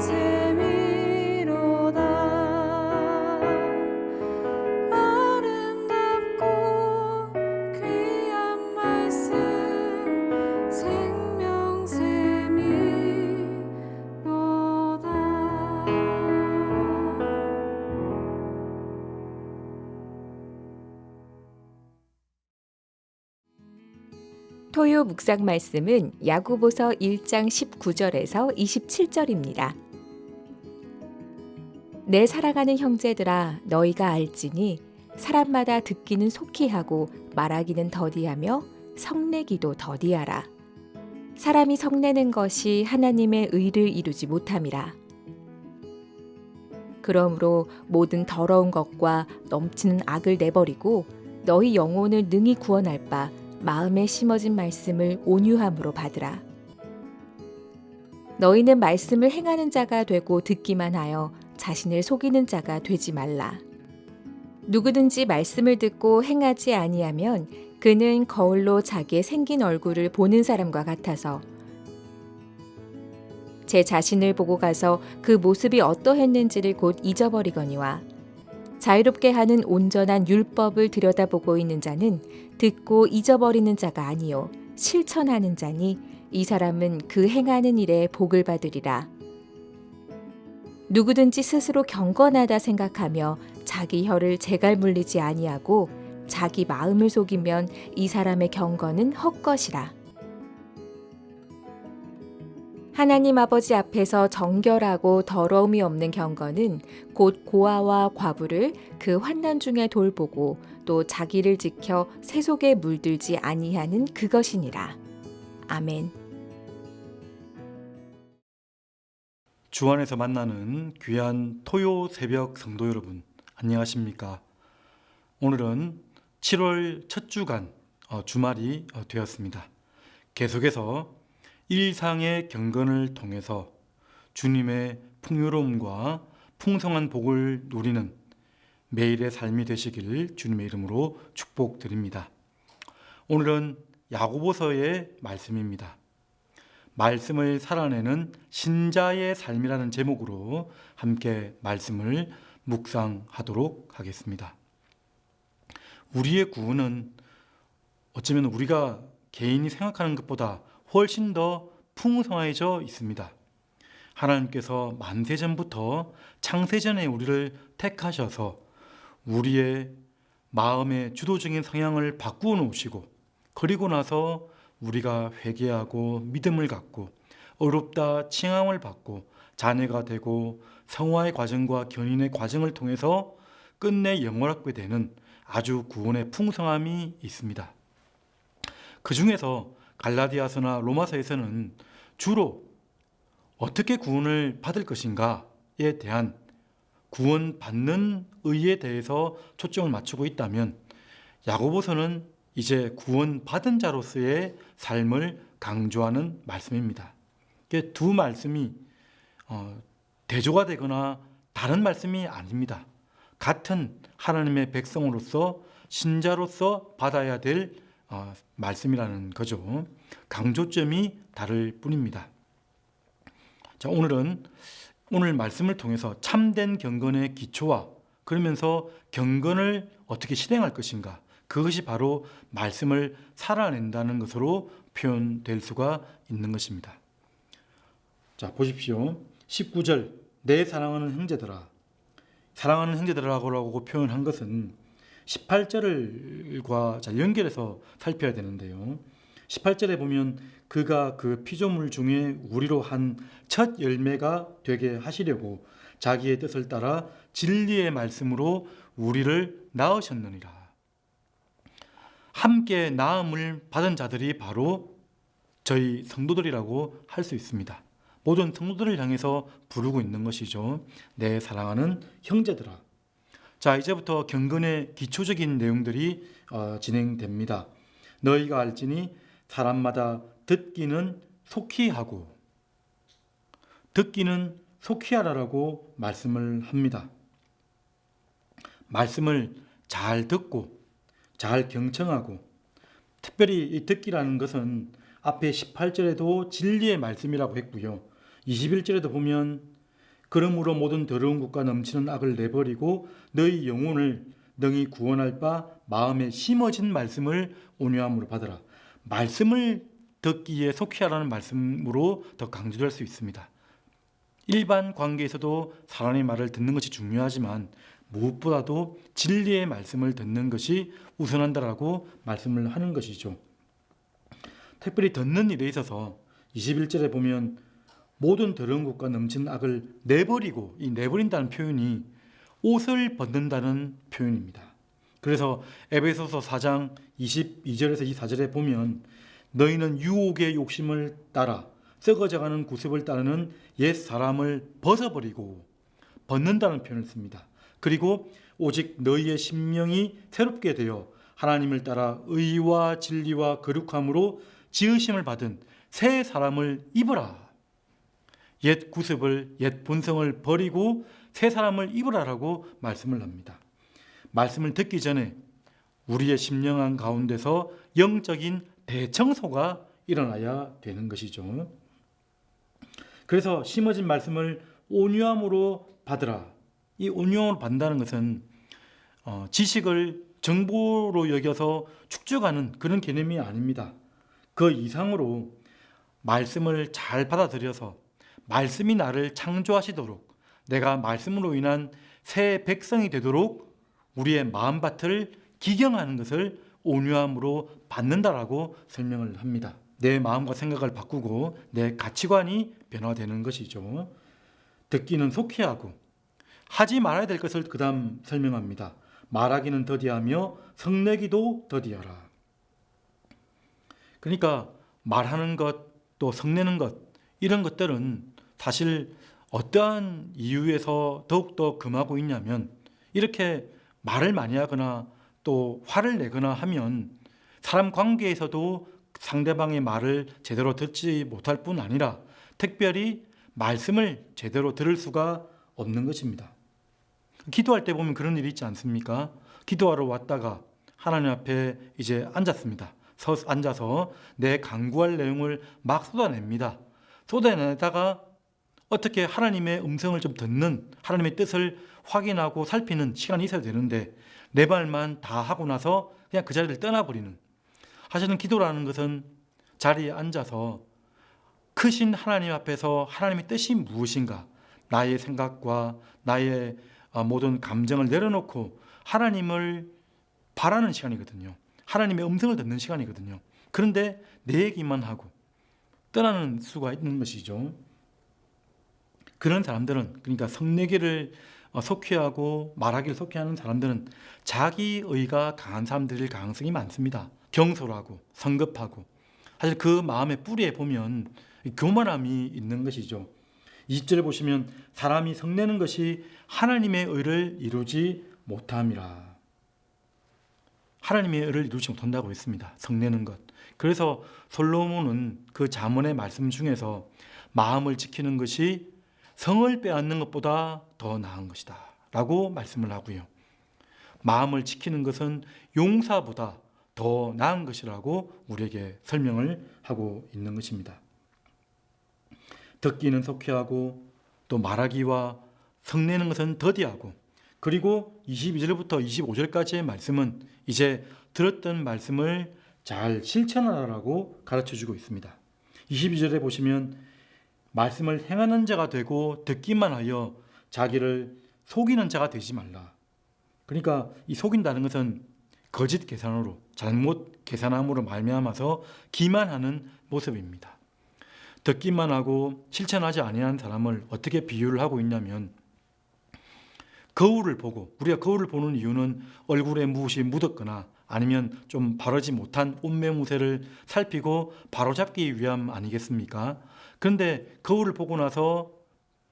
셈이로다. 아름답고 귀한 말씀 생명샘이로다. 토요 묵상 말씀은 야고보서 1장 19절에서 27절입니다. 내 사랑하는 형제들아, 너희가 알지니 사람마다 듣기는 속히 하고 말하기는 더디하며 성내기도 더디하라. 사람이 성내는 것이 하나님의 의를 이루지 못함이라. 그러므로 모든 더러운 것과 넘치는 악을 내버리고 너희 영혼을 능히 구원할 바 마음에 심어진 말씀을 온유함으로 받으라. 너희는 말씀을 행하는 자가 되고 듣기만 하여 자신을 속이는 자가 되지 말라. 누구든지 말씀을 듣고 행하지 아니하면 그는 거울로 자기의 생긴 얼굴을 보는 사람과 같아서 제 자신을 보고 가서 그 모습이 어떠했는지를 곧 잊어버리거니와 자유롭게 하는 온전한 율법을 들여다보고 있는 자는 듣고 잊어버리는 자가 아니요 실천하는 자니 이 사람은 그 행하는 일에 복을 받으리라. 누구든지 스스로 경건하다 생각하며 자기 혀를 제갈 물리지 아니하고 자기 마음을 속이면 이 사람의 경건은 헛것이라. 하나님 아버지 앞에서 정결하고 더러움이 없는 경건은 곧 고아와 과부를 그 환난 중에 돌보고 또 자기를 지켜 새 속에 물들지 아니하는 그것이니라. 아멘. 주 안에서 만나는 귀한 토요 새벽 성도 여러분, 안녕하십니까? 오늘은 7월 첫 주간 주말이 되었습니다. 계속해서 일상의 경건을 통해서 주님의 풍요로움과 풍성한 복을 누리는 매일의 삶이 되시길 주님의 이름으로 축복드립니다. 오늘은 야고보서의 말씀입니다. 말씀을 살아내는 신자의 삶이라는 제목으로 함께 말씀을 묵상하도록 하겠습니다. 우리의 구원은 어쩌면 우리가 개인이 생각하는 것보다 훨씬 더 풍성해져 있습니다. 하나님께서 만세전부터 창세전에 우리를 택하셔서 우리의 마음의 주도적인 성향을 바꾸어 놓으시고, 그리고 나서 우리가 회개하고 믿음을 갖고 어렵다 칭함을 받고 자녀가 되고 성화의 과정과 견인의 과정을 통해서 끝내 영원하게 되는 아주 구원의 풍성함이 있습니다. 그 중에서 갈라디아서나 로마서에서는 주로 어떻게 구원을 받을 것인가에 대한 구원받는 의에 대해서 초점을 맞추고 있다면, 야고보서는 이제 구원받은 자로서의 삶을 강조하는 말씀입니다. 두 말씀이 대조가 되거나 다른 말씀이 아닙니다. 같은 하나님의 백성으로서 신자로서 받아야 될 말씀이라는 거죠. 강조점이 다를 뿐입니다. 자, 오늘 말씀을 통해서 참된 경건의 기초와 그러면서 경건을 어떻게 실행할 것인가, 그것이 바로 말씀을 살아낸다는 것으로 표현될 수가 있는 것입니다. 자, 보십시오. 19절, 내 사랑하는 형제들아. 사랑하는 형제들아라고 표현한 것은 18절과 연결해서 살펴야 되는데요. 18절에 보면 그가 그 피조물 중에 우리로 한 첫 열매가 되게 하시려고 자기의 뜻을 따라 진리의 말씀으로 우리를 낳으셨느니라. 함께 낳음을 받은 자들이 바로 저희 성도들이라고 할 수 있습니다. 모든 성도들을 향해서 부르고 있는 것이죠. 내 사랑하는 형제들아. 자, 이제부터 경건의 기초적인 내용들이 진행됩니다. 너희가 알지니 사람마다 듣기는 속히 하고, 듣기는 속히 하라라고 말씀을 합니다. 말씀을 잘 듣고 잘 경청하고, 특별히 이 듣기라는 것은 앞에 18절에도 진리의 말씀이라고 했고요. 21절에도 보면 그러므로 모든 더러운 것과 넘치는 악을 내버리고 너희 영혼을 능히 구원할 바 마음에 심어진 말씀을 온유함으로 받으라. 말씀을 듣기에 속히하라는 말씀으로 더 강조될 수 있습니다. 일반 관계에서도 사람의 말을 듣는 것이 중요하지만 무엇보다도 진리의 말씀을 듣는 것이 우선한다라고 말씀을 하는 것이죠. 특별히 듣는 일에 있어서 21절에 보면 모든 더러운 것과 넘치는 악을 내버리고, 이 내버린다는 표현이 옷을 벗는다는 표현입니다. 그래서 에베소서 4장 22절에서 24절에 보면 너희는 유혹의 욕심을 따라 썩어져가는 구습을 따르는 옛 사람을 벗어버리고, 벗는다는 표현을 씁니다. 그리고 오직 너희의 심령이 새롭게 되어 하나님을 따라 의와 진리와 거룩함으로 지으심을 받은 새 사람을 입으라. 옛 구습을, 옛 본성을 버리고 새 사람을 입으라라고 말씀을 합니다. 말씀을 듣기 전에 우리의 심령 가운데서 영적인 대청소가 일어나야 되는 것이죠. 그래서 심어진 말씀을 온유함으로 받으라. 이 온유함으로 받는다는 것은 지식을 정보로 여겨서 축적하는 그런 개념이 아닙니다. 그 이상으로 말씀을 잘 받아들여서 말씀이 나를 창조하시도록, 내가 말씀으로 인한 새 백성이 되도록 우리의 마음밭을 기경하는 것을 온유함으로 받는다라고 설명을 합니다. 내 마음과 생각을 바꾸고 내 가치관이 변화되는 것이죠. 듣기는 속히 하고 하지 말아야 될 것을 그 다음 설명합니다. 말하기는 더디하며 성내기도 더디하라. 그러니까 말하는 것, 또 성내는 것, 이런 것들은 사실 어떠한 이유에서 더욱더 금하고 있냐면, 이렇게 말을 많이 하거나 또 화를 내거나 하면 사람 관계에서도 상대방의 말을 제대로 듣지 못할 뿐 아니라 특별히 말씀을 제대로 들을 수가 없는 것입니다. 기도할 때 보면 그런 일이 있지 않습니까? 기도하러 왔다가 하나님 앞에 이제 앉았습니다. 앉아서 내 간구할 내용을 막 쏟아냅니다. 쏟아내다가 어떻게 하나님의 음성을 좀 듣는, 하나님의 뜻을 확인하고 살피는 시간이 있어야 되는데 내 말만 다 하고 나서 그냥 그 자리를 떠나버리는. 사실은 기도라는 것은 자리에 앉아서 크신 하나님 앞에서 하나님의 뜻이 무엇인가, 나의 생각과 나의 모든 감정을 내려놓고 하나님을 바라는 시간이거든요. 하나님의 음성을 듣는 시간이거든요. 그런데 내 얘기만 하고 떠나는 수가 있는 것이죠. 그런 사람들은, 그러니까 성내기를 속히 하고 말하기를 속히 하는 사람들은 자기의가 강한 사람들일 가능성이 많습니다. 경솔하고 성급하고. 사실 그 마음의 뿌리에 보면 교만함이 있는 것이죠. 20절에 보시면 사람이 성내는 것이 하나님의 의를 이루지 못함이라. 하나님의 의를 이루지 못한다고 했습니다. 성내는 것. 그래서 솔로몬은 그 잠언의 말씀 중에서 마음을 지키는 것이 성을 빼앗는 것보다 더 나은 것이다 라고 말씀을 하고요. 마음을 지키는 것은 용사보다 더 나은 것이라고 우리에게 설명을 하고 있는 것입니다. 듣기는 속히 하고 또 말하기와 성내는 것은 더디하고, 그리고 22절부터 25절까지의 말씀은 이제 들었던 말씀을 잘 실천하라고 가르쳐주고 있습니다. 22절에 보시면 말씀을 행하는 자가 되고 듣기만 하여 자기를 속이는 자가 되지 말라. 그러니까 이 속인다는 것은 거짓 계산으로, 잘못 계산함으로 말미암아서 기만하는 모습입니다. 듣기만 하고 실천하지 아니하는 사람을 어떻게 비유를 하고 있냐면, 거울을 보고, 우리가 거울을 보는 이유는 얼굴에 무엇이 묻었거나 아니면 좀 바르지 못한 옷매무새를 살피고 바로잡기 위함 아니겠습니까? 그런데 거울을 보고 나서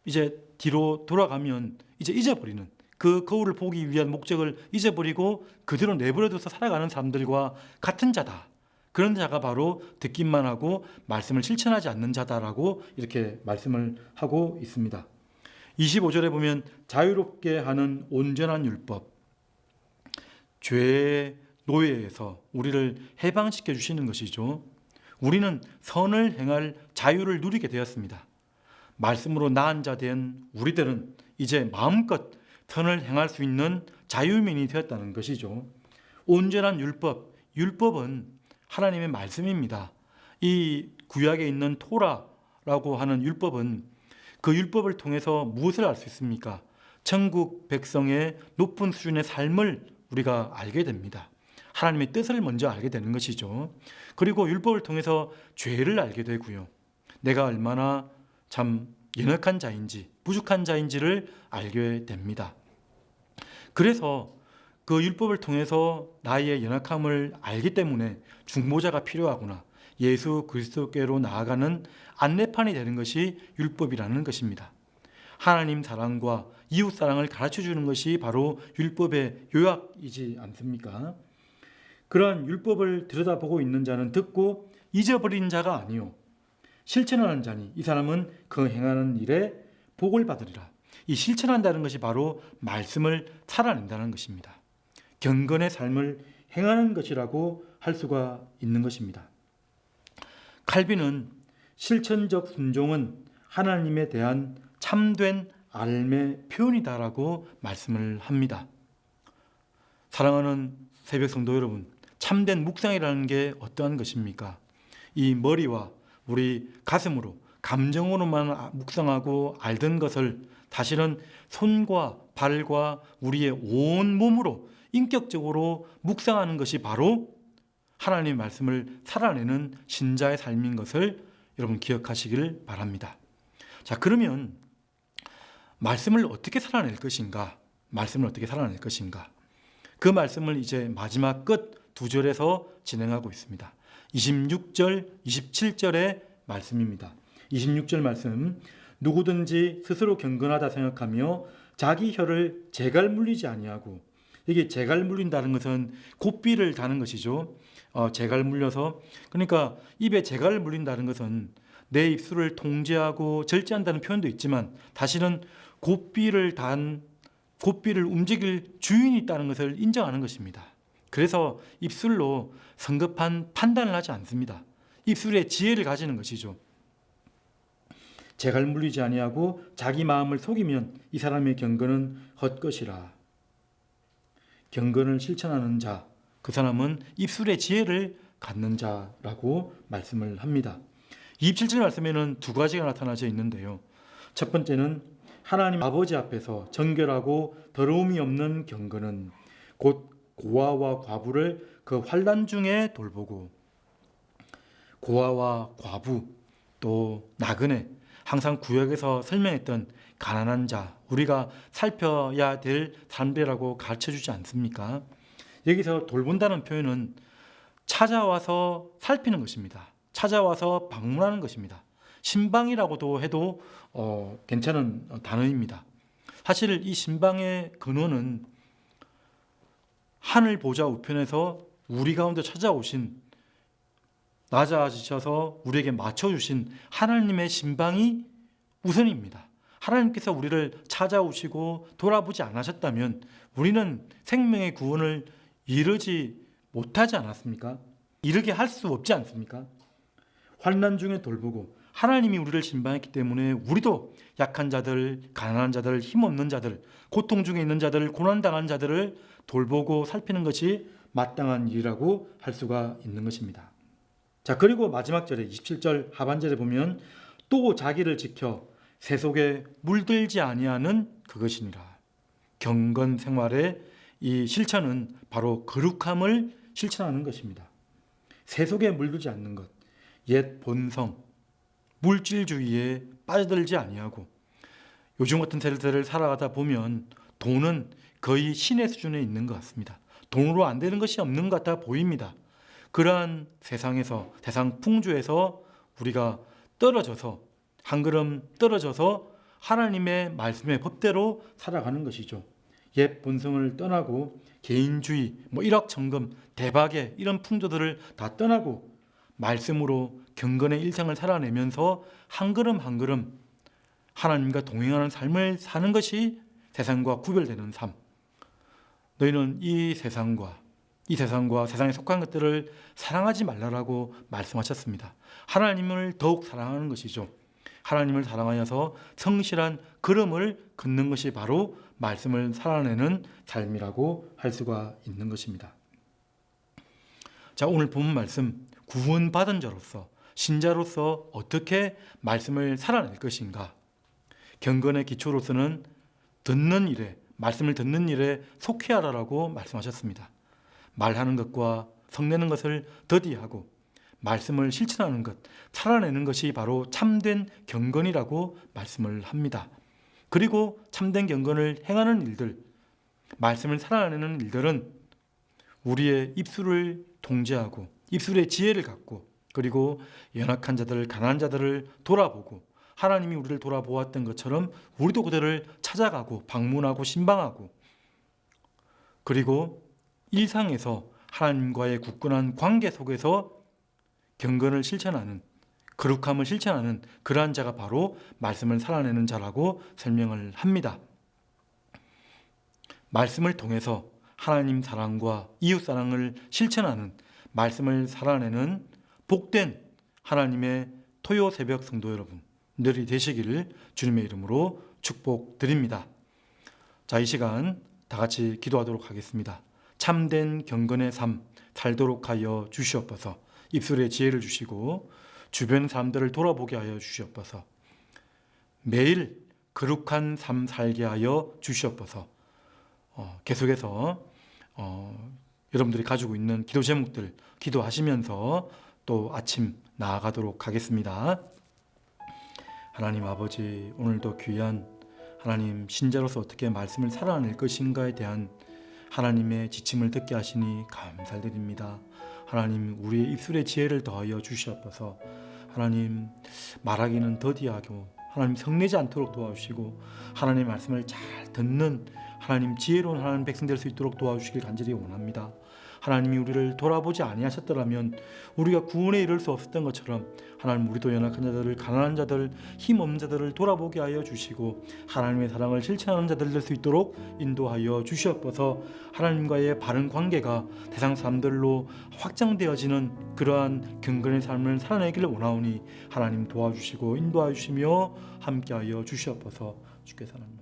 이제 뒤로 돌아가면 이제 잊어버리는, 그 거울을 보기 위한 목적을 잊어버리고 그대로 내버려둬서 살아가는 사람들과 같은 자다. 그런 자가 바로 듣기만 하고 말씀을 실천하지 않는 자다라고 이렇게 말씀을 하고 있습니다. 25절에 보면 자유롭게 하는 온전한 율법, 죄의 노예에서 우리를 해방시켜 주시는 것이죠. 우리는 선을 행할 자유를 누리게 되었습니다. 말씀으로 나은 자 된 우리들은 이제 마음껏 선을 행할 수 있는 자유민이 되었다는 것이죠. 온전한 율법은 하나님의 말씀입니다. 이 구약에 있는 토라라고 하는 율법은 그 율법을 통해서 무엇을 알 수 있습니까? 천국 백성의 높은 수준의 삶을 우리가 알게 됩니다. 하나님의 뜻을 먼저 알게 되는 것이죠. 그리고 율법을 통해서 죄를 알게 되고요. 내가 얼마나 참 연약한 자인지, 부족한 자인지를 알게 됩니다. 그래서 그 율법을 통해서 나의 연약함을 알기 때문에 중보자가 필요하구나. 예수 그리스도께로 나아가는 안내판이 되는 것이 율법이라는 것입니다. 하나님 사랑과 이웃 사랑을 가르쳐 주는 것이 바로 율법의 요약이지 않습니까? 그러한 율법을 들여다보고 있는 자는 듣고 잊어버린 자가 아니요 실천하는 자니 이 사람은 그 행하는 일에 복을 받으리라. 이 실천한다는 것이 바로 말씀을 살아낸다는 것입니다. 경건의 삶을 행하는 것이라고 할 수가 있는 것입니다. 칼빈은 실천적 순종은 하나님에 대한 참된 삶의 표현이다라고 말씀을 합니다. 사랑하는 새벽 성도 여러분, 참된 묵상이라는 게 어떠한 것입니까? 이 머리와 우리 가슴으로 감정으로만 묵상하고 알던 것을 사실은 손과 발과 우리의 온 몸으로 인격적으로 묵상하는 것이 바로 하나님의 말씀을 살아내는 신자의 삶인 것을 여러분 기억하시길 바랍니다. 자, 그러면 말씀을 어떻게 살아낼 것인가? 말씀을 어떻게 살아낼 것인가? 그 말씀을 이제 마지막 끝 두 절에서 진행하고 있습니다. 26절, 27절의 말씀입니다. 26절 말씀, 누구든지 스스로 경건하다 생각하며 자기 혀를 재갈 물리지 아니하고, 이게 재갈 물린다는 것은 고삐를 다는 것이죠. 재갈 물려서, 그러니까 입에 재갈을 물린다는 것은 내 입술을 통제하고 절제한다는 표현도 있지만 사실은 고삐를 움직일 주인이 있다는 것을 인정하는 것입니다. 그래서 입술로 성급한 판단을 하지 않습니다. 입술에 지혜를 가지는 것이죠. 재갈 물리지 아니하고 자기 마음을 속이면 이 사람의 경건은 헛것이라. 경건을 실천하는 자, 그 사람은 입술의 지혜를 갖는 자라고 말씀을 합니다. 27절 말씀에는 두 가지가 나타나져 있는데요. 첫 번째는 하나님 아버지 앞에서 정결하고 더러움이 없는 경건은 곧 고아와 과부를 그 환난 중에 돌보고, 고아와 과부 또 나그네, 항상 구역에서 설명했던 가난한 자, 우리가 살펴야 될 사람들이라고 가르쳐주지 않습니까? 여기서 돌본다는 표현은 찾아와서 살피는 것입니다. 찾아와서 방문하는 것입니다. 신방이라고도 해도 괜찮은 단어입니다. 사실 이 신방의 근원은 하늘 보좌 우편에서 우리 가운데 찾아오신, 낮아지셔서 우리에게 맞춰주신 하나님의 신방이 우선입니다. 하나님께서 우리를 찾아오시고 돌아보지 않으셨다면 우리는 생명의 구원을 이루지 못하지 않았습니까? 이르게 할 수 없지 않습니까? 환난 중에 돌보고, 하나님이 우리를 신방했기 때문에 우리도 약한 자들, 가난한 자들, 힘없는 자들, 고통 중에 있는 자들, 고난당한 자들을 돌보고 살피는 것이 마땅한 일이라고 할 수가 있는 것입니다. 자, 그리고 마지막 절에 27절 하반절에 보면 또 자기를 지켜 새 속에 물들지 아니하는 그것이니라. 경건 생활의 이 실천은 바로 거룩함을 실천하는 것입니다. 새 속에 물들지 않는 것, 옛 본성, 물질주의에 빠져들지 아니하고, 요즘 같은 세대를 살아가다 보면 돈은 거의 신의 수준에 있는 것 같습니다. 돈으로 안 되는 것이 없는 것 같아 보입니다. 그러한 세상에서, 세상 풍조에서 우리가 떨어져서, 한 걸음 떨어져서 하나님의 말씀의 법대로 살아가는 것이죠. 옛 본성을 떠나고 개인주의, 일확천금, 대박의 이런 풍조들을 다 떠나고 말씀으로 경건의 일상을 살아내면서 한 걸음 한 걸음 하나님과 동행하는 삶을 사는 것이 세상과 구별되는 삶. 너희는 이 세상과 세상에 속한 것들을 사랑하지 말라라고 말씀하셨습니다. 하나님을 더욱 사랑하는 것이죠. 하나님을 사랑하여서 성실한 걸음을 걷는 것이 바로 말씀을 살아내는 삶이라고 할 수가 있는 것입니다. 자, 오늘 본 말씀, 구원받은 자로서, 신자로서 어떻게 말씀을 살아낼 것인가? 경건의 기초로서는 듣는 일에, 말씀을 듣는 일에 속히하라라고 말씀하셨습니다. 말하는 것과 성내는 것을 더디하고 말씀을 실천하는 것, 살아내는 것이 바로 참된 경건이라고 말씀을 합니다. 그리고 참된 경건을 행하는 일들, 말씀을 살아내는 일들은 우리의 입술을 통제하고 입술의 지혜를 갖고 그리고 연약한 자들, 가난한 자들을 돌아보고 하나님이 우리를 돌아보았던 것처럼 우리도 그들을 찾아가고 방문하고 신방하고 그리고 일상에서 하나님과의 굳건한 관계 속에서 경건을 실천하는, 거룩함을 실천하는 그러한 자가 바로 말씀을 살아내는 자라고 설명을 합니다. 말씀을 통해서 하나님 사랑과 이웃 사랑을 실천하는, 말씀을 살아내는 복된 하나님의 토요 새벽 성도 여러분들이 되시기를 주님의 이름으로 축복드립니다. 자, 이 시간 다 같이 기도하도록 하겠습니다. 참된 경건의 삶 살도록 하여 주시옵소서. 입술에 지혜를 주시고 주변 사람들을 돌아보게 하여 주시옵소서. 매일 거룩한 삶 살게 하여 주시옵소서. 계속해서 여러분들이 가지고 있는 기도 제목들 기도하시면서 또 아침 나아가도록 하겠습니다. 하나님 아버지, 오늘도 귀한 하나님 신자로서 어떻게 말씀을 살아낼 것인가에 대한 하나님의 지침을 듣게 하시니 감사드립니다. 하나님, 우리의 입술의 지혜를 더하여 주시옵소서. 하나님, 말하기는 더디하고 하나님 성내지 않도록 도와주시고 하나님의 말씀을 잘 듣는 하나님 지혜로운 하나님 백성 될 수 있도록 도와주시길 간절히 원합니다. 하나님이 우리를 돌아보지 아니하셨더라면 우리가 구원에 이를 수 없었던 것처럼 하나님, 우리도 연약한 자들을, 가난한 자들, 힘없는 자들을 돌아보게 하여 주시고 하나님의 사랑을 실천하는 자들 될 수 있도록 인도하여 주시옵소서. 하나님과의 바른 관계가 세상 사람들로 확장되어지는 그러한 경건의 삶을 살아내기를 원하오니 하나님 도와주시고 인도하여 주시며 함께하여 주시옵소서. 주께서 하나님